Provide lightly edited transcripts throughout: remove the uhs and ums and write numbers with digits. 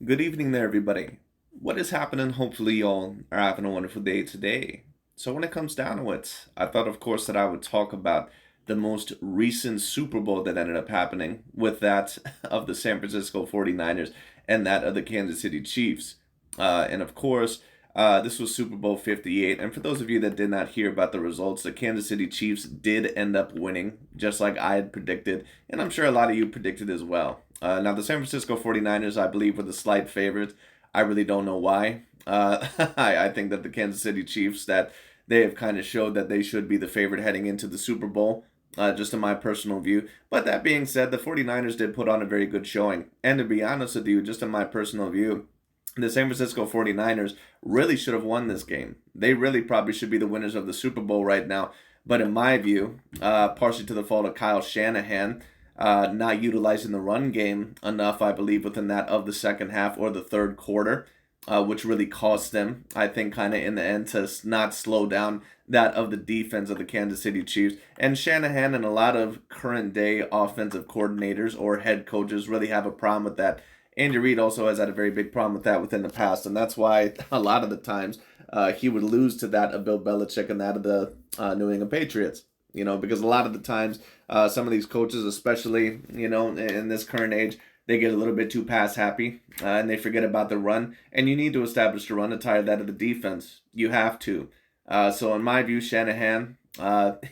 Good evening there, everybody. What is happening? Hopefully, y'all are having a wonderful day today. So, when it comes down to it, I thought, of course, that I would talk about the most recent Super Bowl that ended up happening with that of the San Francisco 49ers and that of the Kansas City Chiefs. And of course, this was Super Bowl 58. And for those of you that did not hear about the results, the Kansas City Chiefs did end up winning, just like I had predicted. And I'm sure a lot of you predicted as well. Now, the San Francisco 49ers, I believe, were the slight favorites. I really don't know why. I think that the Kansas City Chiefs, that they have kind of showed that they should be the favorite heading into the Super Bowl, just in my personal view. But that being said, the 49ers did put on a very good showing. And to be honest with you, just in my personal view, the San Francisco 49ers really should have won this game. They really probably should be the winners of the Super Bowl right now. But in my view, partially to the fault of Kyle Shanahan, not utilizing the run game enough, I believe, within that of the second half or the third quarter, which really cost them, I think, kind of in the end to not slow down that of the defense of the Kansas City Chiefs. And Shanahan and a lot of current day offensive coordinators or head coaches really have a problem with that. Andy Reid also has had a very big problem with that within the past, and that's why a lot of the times he would lose to that of Bill Belichick and that of the New England Patriots. Because a lot of the times some of these coaches, especially in this current age, they get a little bit too pass happy and they forget about the run. And you need to establish the run to tire that of the defense. You have to. So in my view, Shanahan,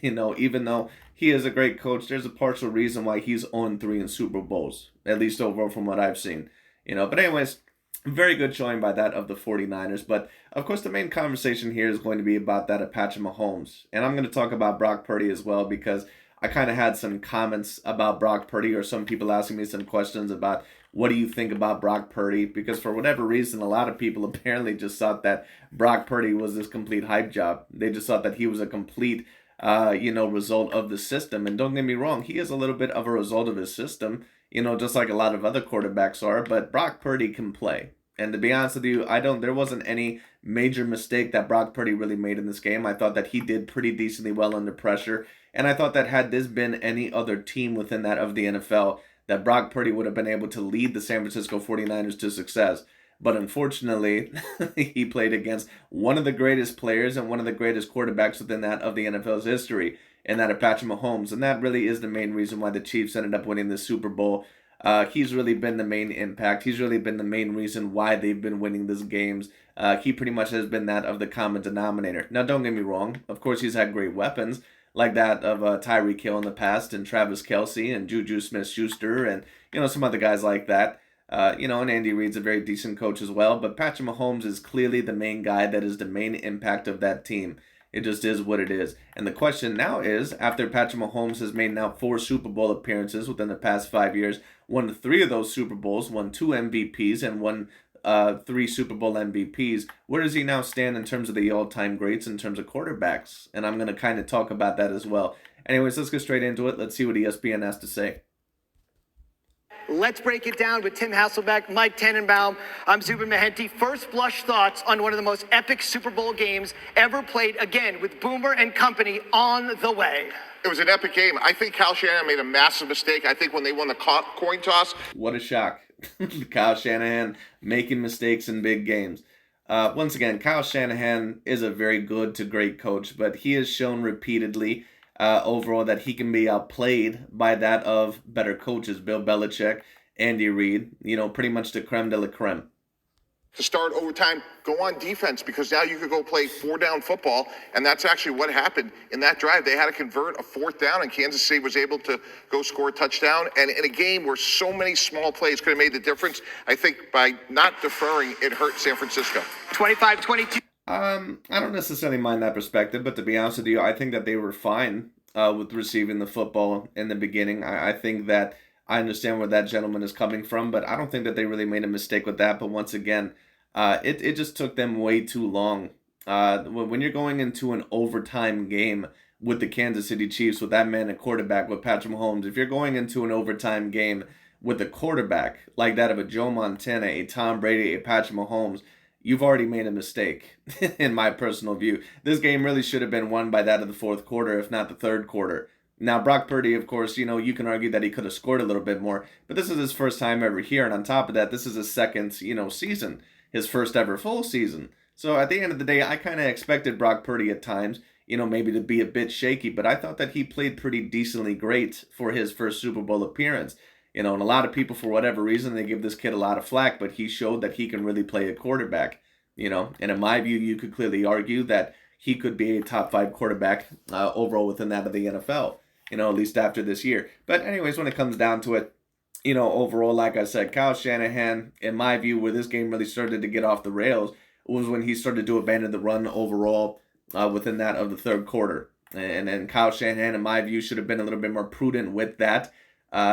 even though he is a great coach, there's a partial reason why he's 0-3 in Super Bowls, at least overall from what I've seen. But anyways, very good showing by that of the 49ers. But of course, the main conversation here is going to be about that of Patrick Mahomes. And I'm going to talk about Brock Purdy as well because I kind of had some comments about Brock Purdy or some people asking me some questions about what do you think about Brock Purdy? Because for whatever reason, a lot of people apparently just thought that Brock Purdy was this complete hype job. They just thought that he was a complete, result of the system. And don't get me wrong, he is a little bit of a result of his system, just like a lot of other quarterbacks are. But Brock Purdy can play. And to be honest with you, there wasn't any major mistake that Brock Purdy really made in this game. I thought that he did pretty decently well under pressure. And I thought that had this been any other team within that of the NFL, that Brock Purdy would have been able to lead the San Francisco 49ers to success. But unfortunately, he played against one of the greatest players and one of the greatest quarterbacks within that of the NFL's history, and that of Patrick Mahomes. And that really is the main reason why the Chiefs ended up winning the Super Bowl. He's really been the main impact. He's really been the main reason why they've been winning these games. He pretty much has been that of the common denominator. Now, don't get me wrong. Of course, he's had great weapons like that of Tyreek Hill in the past and Travis Kelce and Juju Smith-Schuster and, some other guys like that. And Andy Reid's a very decent coach as well. But Patrick Mahomes is clearly the main guy that is the main impact of that team. It just is what it is. And the question now is, after Patrick Mahomes has made now 4 Super Bowl appearances within the past 5 years, won 3 of those Super Bowls, won 2 MVPs, and won 3 Super Bowl MVPs, where does he now stand in terms of the all-time greats in terms of quarterbacks? And I'm going to kind of talk about that as well. Anyways, let's get straight into it. Let's see what ESPN has to say. Let's break it down with Tim Hasselbeck, Mike Tannenbaum. I'm Zubin Mehenti. First blush thoughts on one of the most epic Super Bowl games ever played, again, with Boomer and company on the way. It was an epic game. I think Kyle Shanahan made a massive mistake. I think when they won the coin toss. What a shock. Kyle Shanahan making mistakes in big games. Once again, Kyle Shanahan is a very good to great coach, but he has shown repeatedly overall that he can be outplayed by that of better coaches, Bill Belichick, Andy Reid, pretty much the creme de la creme. To start overtime, go on defense because now you could go play 4-down football, and that's actually what happened in that drive. They had to convert a 4th down, and Kansas City was able to go score a touchdown. And in a game where so many small plays could have made the difference, I think by not deferring, it hurt San Francisco. 25-22. I don't necessarily mind that perspective, but to be honest with you, I think that they were fine with receiving the football in the beginning. I think that I understand where that gentleman is coming from, but I don't think that they really made a mistake with that. But once again, it just took them way too long. When you're going into an overtime game with the Kansas City Chiefs, with that man at quarterback, with Patrick Mahomes, if you're going into an overtime game with a quarterback like that of a Joe Montana, a Tom Brady, a Patrick Mahomes, you've already made a mistake, in my personal view. This game really should have been won by that of the fourth quarter, if not the third quarter. Now, Brock Purdy, of course, you can argue that he could have scored a little bit more, but this is his first time ever here. And on top of that, this is his second, season, his first ever full season. So at the end of the day, I kind of expected Brock Purdy at times, maybe to be a bit shaky, but I thought that he played pretty decently great for his first Super Bowl appearance. And a lot of people, for whatever reason, they give this kid a lot of flack, but he showed that he can really play a quarterback, and in my view, you could clearly argue that he could be a top 5 quarterback overall within that of the NFL, at least after this year. But anyways, when it comes down to it, overall, like I said, Kyle Shanahan, in my view, where this game really started to get off the rails was when he started to abandon the run overall within that of the third quarter. And then Kyle Shanahan, in my view, should have been a little bit more prudent with that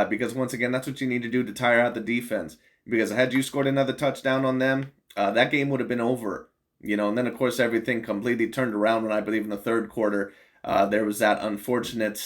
because, once again, that's what you need to do to tire out the defense. Because had you scored another touchdown on them, that game would have been over. And then, of course, everything completely turned around when I believe in the third quarter. There was that unfortunate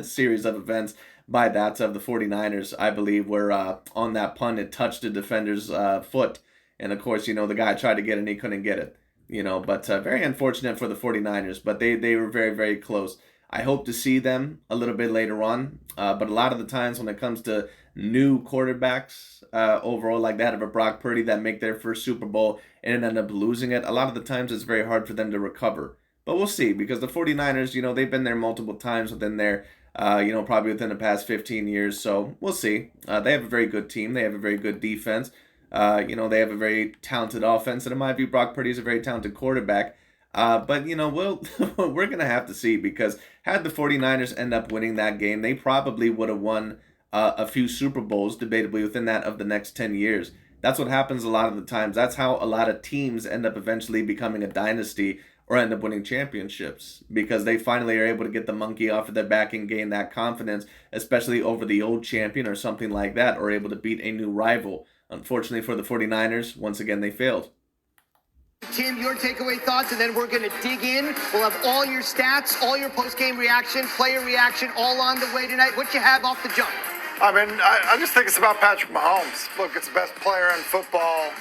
series of events by that of the 49ers, I believe, where on that punt it touched the defender's foot. And, of course, the guy tried to get it and he couldn't get it. But very unfortunate for the 49ers. But they were very, very close. I hope to see them a little bit later on. But a lot of the times when it comes to new quarterbacks overall, like that of a Brock Purdy that make their first Super Bowl and end up losing it, a lot of the times it's very hard for them to recover. But we'll see, because the 49ers, they've been there multiple times within their, probably within the past 15 years. So we'll see. They have a very good team. They have a very good defense. They have a very talented offense. And in my view, Brock Purdy is a very talented quarterback. But, we're going to have to see, because had the 49ers end up winning that game, they probably would have won a few Super Bowls, debatably within that of the next 10 years. That's what happens a lot of the times. That's how a lot of teams end up eventually becoming a dynasty or end up winning championships, because they finally are able to get the monkey off of their back and gain that confidence, especially over the old champion or something like that, or able to beat a new rival. Unfortunately for the 49ers, once again, they failed. Tim, your takeaway thoughts, and then we're going to dig in. We'll have all your stats, all your post-game reaction, player reaction, all on the way tonight. What you have off the jump? I just think it's about Patrick Mahomes. Look, it's the best player in football,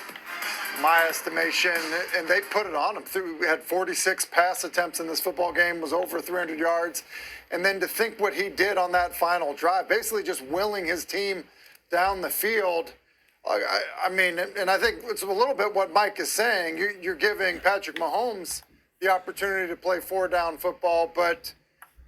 my estimation, and they put it on him. We had 46 pass attempts in this football game, was over 300 yards. And then to think what he did on that final drive, basically just willing his team down the field. And I think it's a little bit what Mike is saying. You're giving Patrick Mahomes the opportunity to play 4-down football, but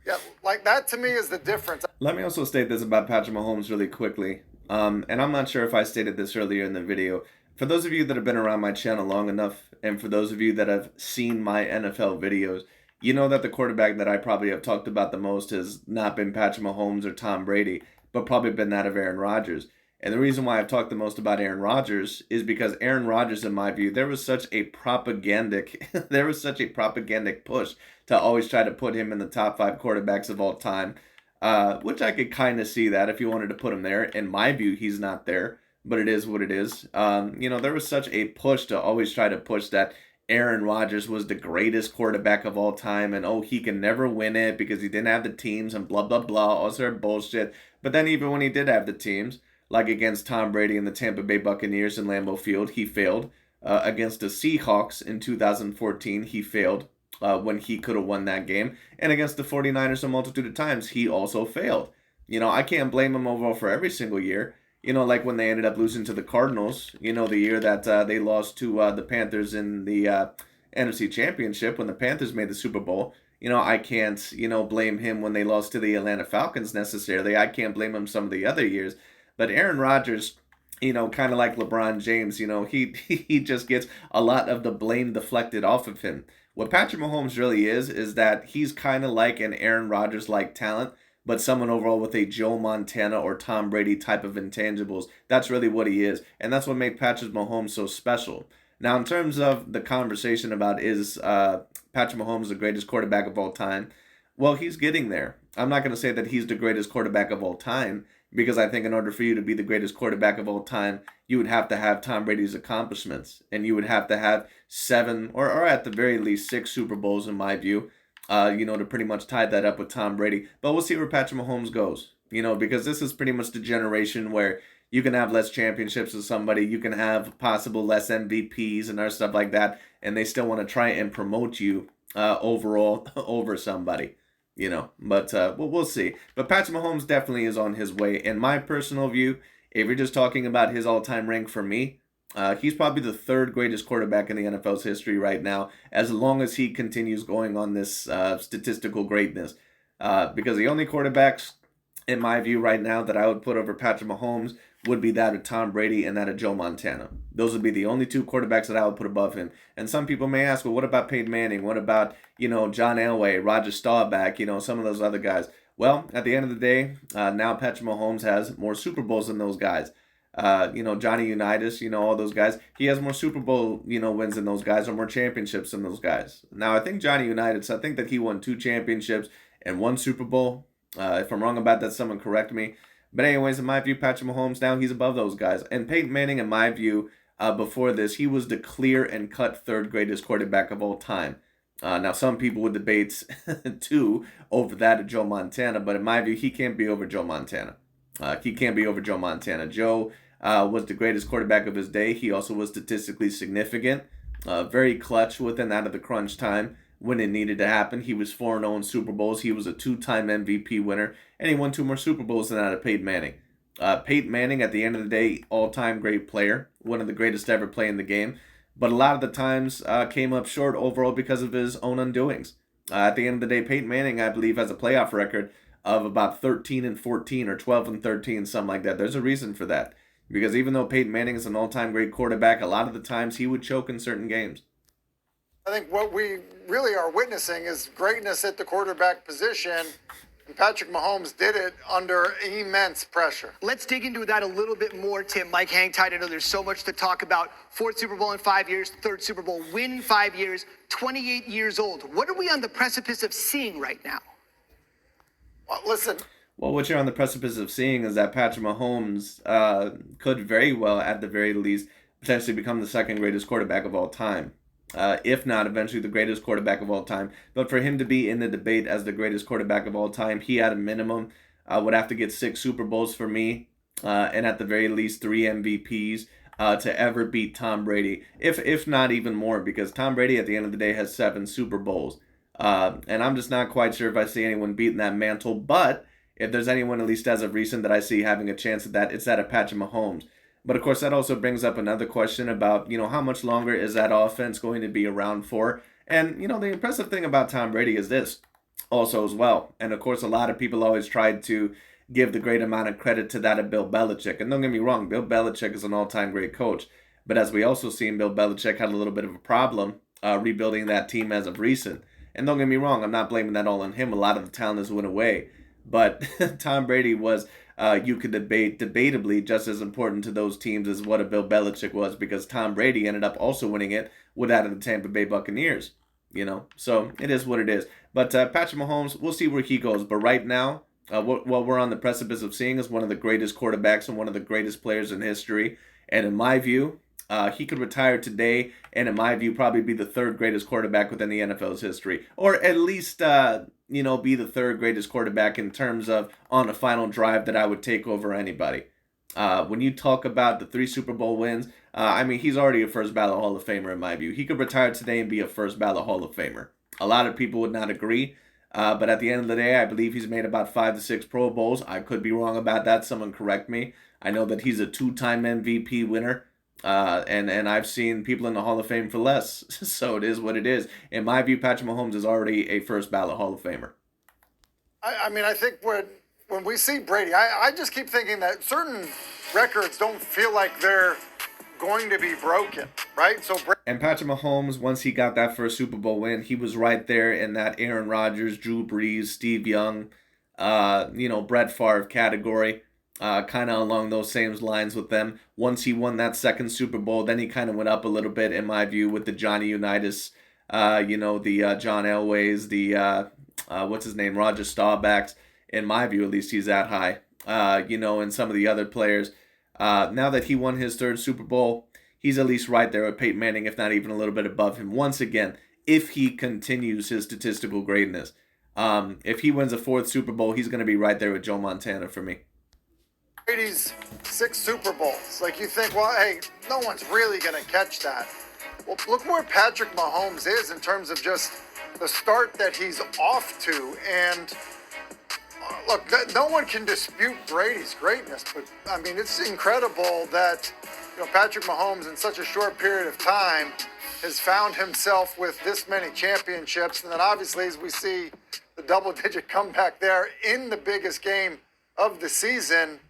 yeah, like that to me is the difference. Let me also state this about Patrick Mahomes really quickly. And I'm not sure if I stated this earlier in the video. For those of you that have been around my channel long enough, and for those of you that have seen my NFL videos, you know that the quarterback that I probably have talked about the most has not been Patrick Mahomes or Tom Brady, but probably been that of Aaron Rodgers. And the reason why I've talked the most about Aaron Rodgers is because Aaron Rodgers, in my view, there was such a propagandic push to always try to put him in the top 5 quarterbacks of all time, which I could kind of see that if you wanted to put him there. In my view, he's not there, but it is what it is. There was such a push to always try to push that Aaron Rodgers was the greatest quarterback of all time, and he can never win it because he didn't have the teams and blah, blah, blah, all sort of bullshit. But then even when he did have the teams, like against Tom Brady and the Tampa Bay Buccaneers in Lambeau Field, he failed. Against the Seahawks in 2014, he failed when he could have won that game. And against the 49ers a multitude of times, he also failed. I can't blame him overall for every single year. Like when they ended up losing to the Cardinals, the year that they lost to the Panthers in the NFC Championship, when the Panthers made the Super Bowl. I can't, blame him when they lost to the Atlanta Falcons necessarily. I can't blame him some of the other years. But Aaron Rodgers, kind of like LeBron James, he just gets a lot of the blame deflected off of him. What Patrick Mahomes really is that he's kind of like an Aaron Rodgers-like talent, but someone overall with a Joe Montana or Tom Brady type of intangibles. That's really what he is. And that's what makes Patrick Mahomes so special. Now, in terms of the conversation about is Patrick Mahomes the greatest quarterback of all time, well, he's getting there. I'm not going to say that he's the greatest quarterback of all time, because I think in order for you to be the greatest quarterback of all time, you would have to have Tom Brady's accomplishments. And you would have to have 7 or at the very least 6 Super Bowls, in my view, to pretty much tie that up with Tom Brady. But we'll see where Patrick Mahomes goes, because this is pretty much the generation where you can have less championships with somebody, you can have possible less MVPs and other stuff like that, and they still want to try and promote you overall over somebody. But we'll see. But Patrick Mahomes definitely is on his way. In my personal view, if you're just talking about his all-time rank for me, he's probably the third greatest quarterback in the NFL's history right now, as long as he continues going on this statistical greatness. Because the only quarterbacks, in my view, right now that I would put over Patrick Mahomes would be that of Tom Brady and that of Joe Montana. Those would be the only two quarterbacks that I would put above him. And some people may ask, well, what about Peyton Manning? What about, John Elway, Roger Staubach, some of those other guys? Well, at the end of the day, now Patrick Mahomes has more Super Bowls than those guys. Johnny Unitas, all those guys. He has more Super Bowl, wins than those guys, or more championships than those guys. Now, I think Johnny Unitas, I think that he won 2 championships and 1 Super Bowl. If I'm wrong about that, someone correct me. But anyways, in my view, Patrick Mahomes now, he's above those guys. And Peyton Manning, in my view, before this, he was the clear and cut third greatest quarterback of all time. Now, some people would debate, too, over that of Joe Montana. But in my view, he can't be over Joe Montana. He can't be over Joe Montana. Joe was the greatest quarterback of his day. He also was statistically significant. Very clutch within that of the crunch time when it needed to happen. He was 4-0 in Super Bowls. He was a 2-time MVP winner. And he won 2 more Super Bowls than that of Peyton Manning. Peyton Manning, at the end of the day, all-time great player. One of the greatest to ever play in the game. But a lot of the times came up short overall because of his own undoings. At the end of the day, Peyton Manning, I believe, has a playoff record of about 13-14 or 12-13, something like that. There's a reason for that. Because even though Peyton Manning is an all-time great quarterback, a lot of the times he would choke in certain games. I think what we really are witnessing is greatness at the quarterback position. And Patrick Mahomes did it under immense pressure. Let's dig into that a little bit more, Tim. Mike, hang tight. I know there's so much to talk about. 4th Super Bowl in 5 years, 3rd Super Bowl win in 5 years, 28 years old. What are we on the precipice of seeing right now? Well, listen. Well, what you're on the precipice of seeing is that Patrick Mahomes could very well, at the very least, potentially become the 2nd greatest quarterback of all time. If not eventually the greatest quarterback of all time. But for him to be in the debate as the greatest quarterback of all time, he at a minimum would have to get 6 Super Bowls for me, and at the very least 3 MVPs to ever beat Tom Brady, if not even more, because Tom Brady at the end of the day has 7 Super Bowls. And I'm just not quite sure if I see anyone beating that mantle, but if there's anyone, at least as of recent, that I see having a chance at that, it's that of Patrick Mahomes. But of course, that also brings up another question about, how much longer is that offense going to be around for? And, the impressive thing about Tom Brady is this also as well. And of course, a lot of people always tried to give the great amount of credit to that of Bill Belichick. And don't get me wrong, Bill Belichick is an all-time great coach. But as we also seen, Bill Belichick had a little bit of a problem rebuilding that team as of recent. And don't get me wrong, I'm not blaming that all on him. A lot of the talent has went away. But Tom Brady was, you could debatably just as important to those teams as what a Bill Belichick was, because Tom Brady ended up also winning it with that of the Tampa Bay Buccaneers. So it is what it is. But Patrick Mahomes, we'll see where he goes. But right now, what we're on the precipice of seeing is one of the greatest quarterbacks and one of the greatest players in history. And in my view, he could retire today, and in my view, probably be the 3rd greatest quarterback within the NFL's history. Or at least, be the 3rd greatest quarterback in terms of on a final drive that I would take over anybody. When you talk about the 3 Super Bowl wins, he's already a first ballot Hall of Famer in my view. He could retire today and be a first ballot Hall of Famer. A lot of people would not agree, but at the end of the day, I believe he's made about 5 to 6 Pro Bowls. I could be wrong about that. Someone correct me. I know that he's a 2-time MVP winner. And I've seen people in the Hall of Fame for less, so it is what it is. In my view, Patrick Mahomes is already a first ballot Hall of Famer. I think when we see Brady, I just keep thinking that certain records don't feel like they're going to be broken, right? And Patrick Mahomes, once he got that first Super Bowl win, he was right there in that Aaron Rodgers, Drew Brees, Steve Young, Brett Favre category. Kind of along those same lines with them. Once he won that 2nd Super Bowl, then he kind of went up a little bit, in my view, with the Johnny Unitas, the John Elways, the, what's his name, Roger Staubachs. In my view, at least, he's that high. And some of the other players. Now that he won his 3rd Super Bowl, he's at least right there with Peyton Manning, if not even a little bit above him. Once again, if he continues his statistical greatness. If he wins a 4th Super Bowl, he's going to be right there with Joe Montana for me. Brady's 6 Super Bowls. Like, you think, well, hey, no one's really going to catch that. Well, look where Patrick Mahomes is in terms of just the start that he's off to. And look, no one can dispute Brady's greatness, but I mean, it's incredible that Patrick Mahomes in such a short period of time has found himself with this many championships. And then obviously, as we see the double-digit comeback there in the biggest game of the season,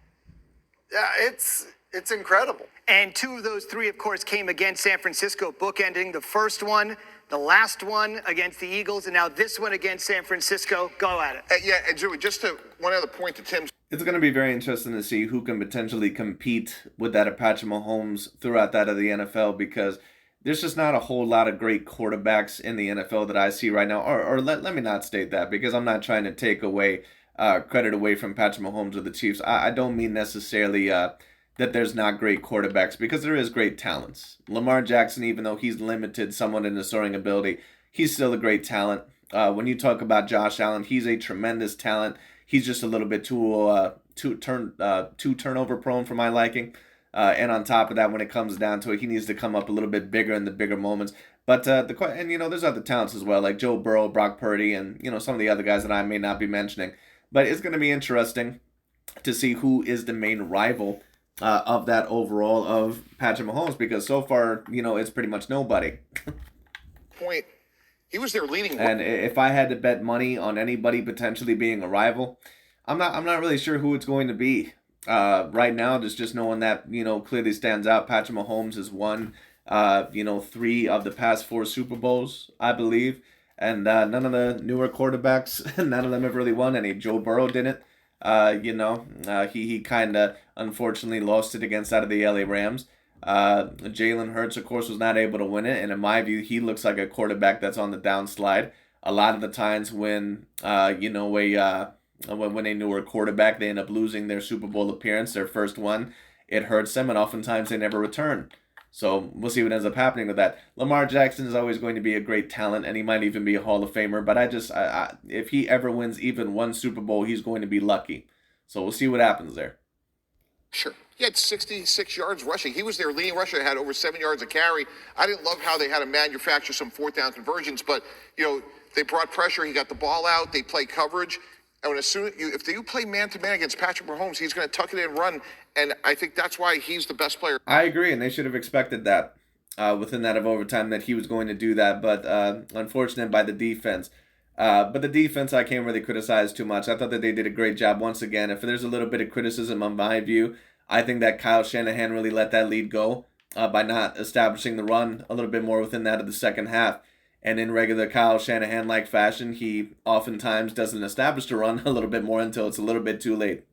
yeah, it's incredible. And two of those three, of course, came against San Francisco, bookending the first one, the last one against the Eagles, and now this one against San Francisco. Go at it. Yeah, and Joey, just one other point to Tim's. It's going to be very interesting to see who can potentially compete with that of Patrick Mahomes throughout that of the NFL, because there's just not a whole lot of great quarterbacks in the NFL that I see right now. Or let me not state that, because I'm not trying to take away credit away from Patrick Mahomes or the Chiefs. I don't mean necessarily that there's not great quarterbacks, because there is great talents. Lamar Jackson, even though he's limited somewhat in his throwing ability, he's still a great talent. When you talk about Josh Allen, he's a tremendous talent. He's just a little bit too turnover prone for my liking. And on top of that, when it comes down to it, he needs to come up a little bit bigger in the bigger moments. But there's other talents as well, like Joe Burrow, Brock Purdy, and some of the other guys that I may not be mentioning. But it's going to be interesting to see who is the main rival of that overall of Patrick Mahomes, because so far, it's pretty much nobody. Point. He was their leading. And if I had to bet money on anybody potentially being a rival, I'm not really sure who it's going to be. Right now, just knowing that clearly stands out. Patrick Mahomes has won 3 of the past 4 Super Bowls, I believe, and none of the newer quarterbacks, none of them have really won any. Joe Burrow didn't. He kind of unfortunately lost it against out of the LA Rams. Jalen Hurts, of course, was not able to win it, and in my view, he looks like a quarterback that's on the downslide. A lot of the times when when a newer quarterback, they end up losing their Super Bowl appearance, their first one, it hurts them, and oftentimes they never return. So we'll see what ends up happening with that. Lamar Jackson is always going to be a great talent, and he might even be a Hall of Famer, but if he ever wins even one Super Bowl, he's going to be lucky. So we'll see what happens there. Sure. He had 66 yards rushing. He was their leading rusher, had over 7 yards a carry. I didn't love how they had to manufacture some fourth down conversions, but, they brought pressure. He got the ball out. They play coverage. And if you play man-to-man against Patrick Mahomes, he's going to tuck it in and run. And I think that's why he's the best player. I agree, and they should have expected that within that of overtime, that he was going to do that. But unfortunate by the defense. But the defense I can't really criticize too much. I thought that they did a great job once again. If there's a little bit of criticism on my view, I think that Kyle Shanahan really let that lead go by not establishing the run a little bit more within that of the second half. And in regular Kyle Shanahan-like fashion, he oftentimes doesn't establish the run a little bit more until it's a little bit too late.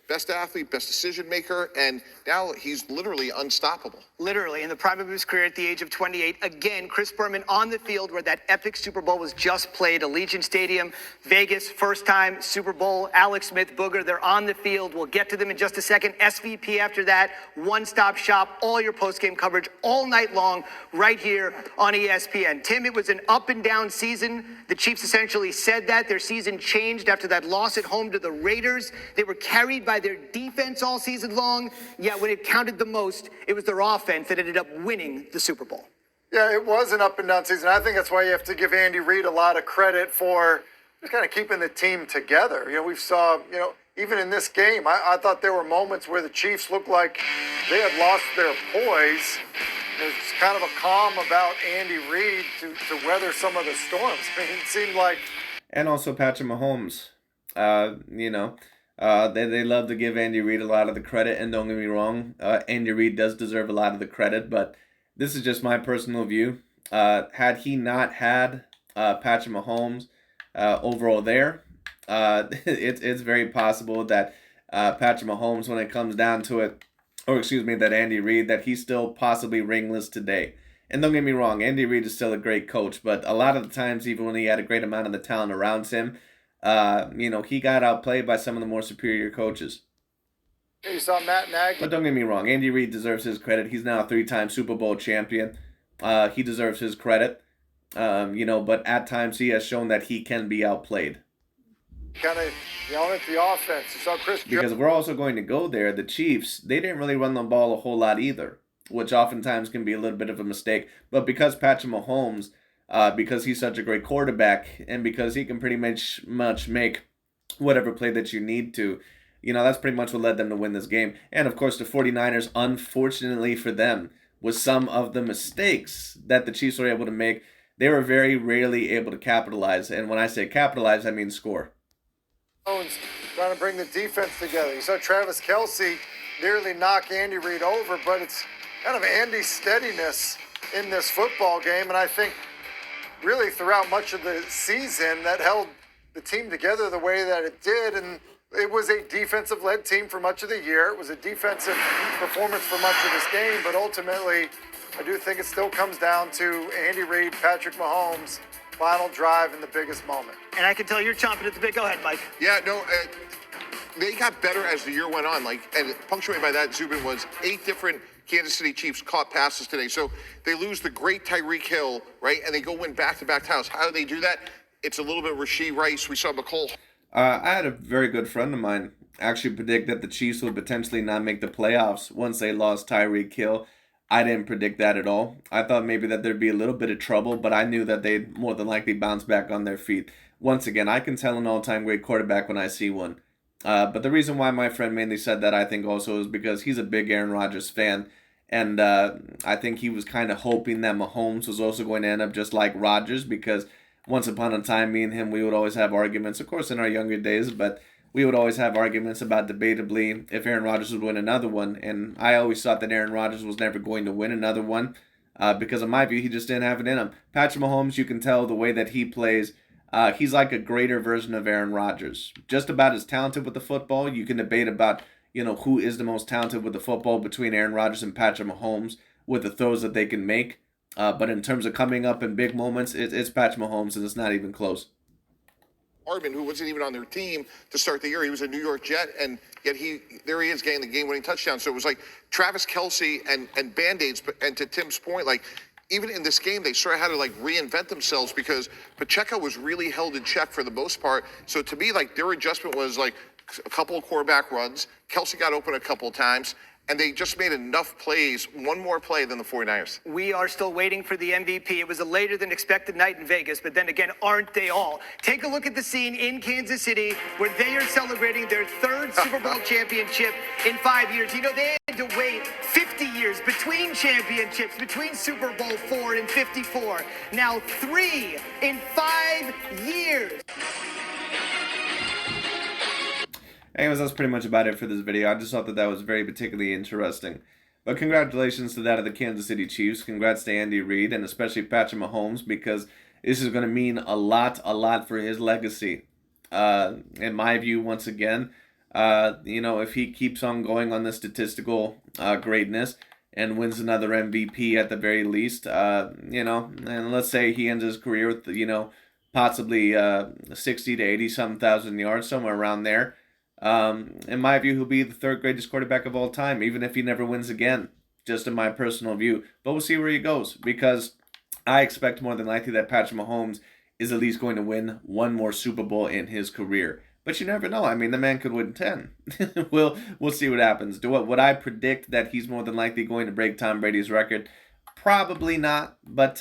Best athlete, best decision maker, and now he's literally unstoppable. Literally, in the prime of his career at the age of 28. Again, Chris Berman on the field where that epic Super Bowl was just played. Allegiant Stadium, Vegas, first time Super Bowl. Alex Smith, Booger, they're on the field. We'll get to them in just a second. SVP after that, one-stop shop, all your post-game coverage all night long right here on ESPN. Tim, it was an up-and-down season. The Chiefs essentially said that. Their season changed after that loss at home to the Raiders. They were carried by their defense all season long, yet when it counted the most, it was their offense that ended up winning the Super Bowl. Yeah, it was an up and down season. I think that's why you have to give Andy Reid a lot of credit for just kind of keeping the team together. We saw, even in this game, I thought there were moments where the Chiefs looked like they had lost their poise. There's kind of a calm about Andy Reid to weather some of the storms. I mean, it seemed like. And also Patrick Mahomes, they love to give Andy Reid a lot of the credit, and don't get me wrong, Andy Reid does deserve a lot of the credit, but this is just my personal view. Had he not had Patrick Mahomes overall there, it's very possible that Patrick Mahomes, when it comes down to it, that Andy Reid, that he's still possibly ringless today. And don't get me wrong, Andy Reid is still a great coach, but a lot of the times, even when he had a great amount of the talent around him, he got outplayed by some of the more superior coaches. You saw Matt Nagy. But don't get me wrong, Andy Reid deserves his credit. He's now a 3-time Super Bowl champion. He deserves his credit. But at times he has shown that he can be outplayed. Kind of yelling at the offense. You saw Chris. Because we're also going to go there. The Chiefs, they didn't really run the ball a whole lot either, which oftentimes can be a little bit of a mistake. But because Patrick Mahomes because he's such a great quarterback and because he can pretty much make whatever play that you need to. That's pretty much what led them to win this game. And of course, the 49ers, unfortunately for them, with some of the mistakes that the Chiefs were able to make, they were very rarely able to capitalize. And when I say capitalize, I mean score. Jones trying to bring the defense together. You saw Travis Kelce nearly knock Andy Reid over, but it's kind of Andy's steadiness in this football game. And I think really throughout much of the season that held the team together the way that it did. And it was a defensive-led team for much of the year. It was a defensive performance for much of this game, but ultimately, I do think it still comes down to Andy Reid, Patrick Mahomes, final drive in the biggest moment. And I can tell you're chomping at the bit. Go ahead, Mike. Yeah, no, they got better as the year went on. And punctuated by that, Zubin, was 8 different Kansas City Chiefs caught passes today. So they lose the great Tyreek Hill, right? And they go win back-to-back titles. How do they do that? It's a little bit of Rashee Rice. We saw McCole. I had a very good friend of mine actually predict that the Chiefs would potentially not make the playoffs once they lost Tyreek Hill. I didn't predict that at all. I thought maybe that there'd be a little bit of trouble, but I knew that they'd more than likely bounce back on their feet. Once again, I can tell an all-time great quarterback when I see one. But the reason why my friend mainly said that, I think, also is because he's a big Aaron Rodgers fan. And I think he was kind of hoping that Mahomes was also going to end up just like Rodgers, because once upon a time, me and him, we would always have arguments, of course, in our younger days, but we would always have arguments about debatably if Aaron Rodgers would win another one. And I always thought that Aaron Rodgers was never going to win another one because, in my view, he just didn't have it in him. Patrick Mahomes, you can tell the way that he plays, he's like a greater version of Aaron Rodgers. Just about as talented with the football. You can debate about, who is the most talented with the football between Aaron Rodgers and Patrick Mahomes with the throws that they can make. But in terms of coming up in big moments, it's Patrick Mahomes, and it's not even close. Hardman, who wasn't even on their team to start the year, he was a New York Jet, and yet there he is getting the game-winning touchdown. So it was like Travis Kelce and Band-Aids. And to Tim's point, even in this game, they sort of had to reinvent themselves because Pacheco was really held in check for the most part. So to me, their adjustment was a couple of quarterback runs. Kelce got open a couple of times. And they just made enough plays, one more play than the 49ers. We are still waiting for the MVP. It was a later than expected night in Vegas, but then again, aren't they all? Take a look at the scene in Kansas City where they are celebrating their 3rd Super Bowl championship in 5 years. They had to wait 50 years between championships, between Super Bowl 4 and 54. Now 3 in 5 years. Anyways, that's pretty much about it for this video. I just thought that was very particularly interesting. But congratulations to that of the Kansas City Chiefs. Congrats to Andy Reid and especially Patrick Mahomes, because this is going to mean a lot for his legacy. In my view, once again, if he keeps on going on this statistical greatness and wins another MVP at the very least, and let's say he ends his career with, possibly 60 to 80-something thousand yards, somewhere around there. In my view, he'll be the 3rd greatest quarterback of all time, even if he never wins again, just in my personal view. But we'll see where he goes, because I expect more than likely that Patrick Mahomes is at least going to win one more Super Bowl in his career. But you never know. I mean, the man could win 10. We'll see what happens. Would I predict that he's more than likely going to break Tom Brady's record? Probably not, but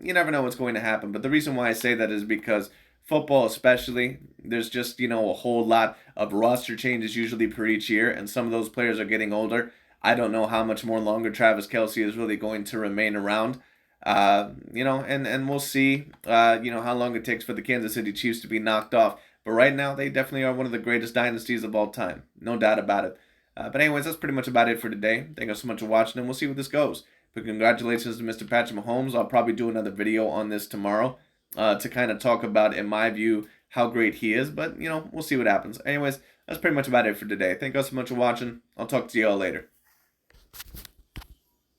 you never know what's going to happen. But the reason why I say that is because football especially, there's just, a whole lot of roster changes usually per each year, and some of those players are getting older. I don't know how much more longer Travis Kelce is really going to remain around. And we'll see, how long it takes for the Kansas City Chiefs to be knocked off. But right now, they definitely are one of the greatest dynasties of all time. No doubt about it. But anyways, that's pretty much about it for today. Thank you so much for watching, and we'll see where this goes. But congratulations to Mr. Patrick Mahomes. I'll probably do another video on this tomorrow to kind of talk about, in my view, how great he is. But, we'll see what happens. Anyways, that's pretty much about it for today. Thank you so much for watching. I'll talk to you all later.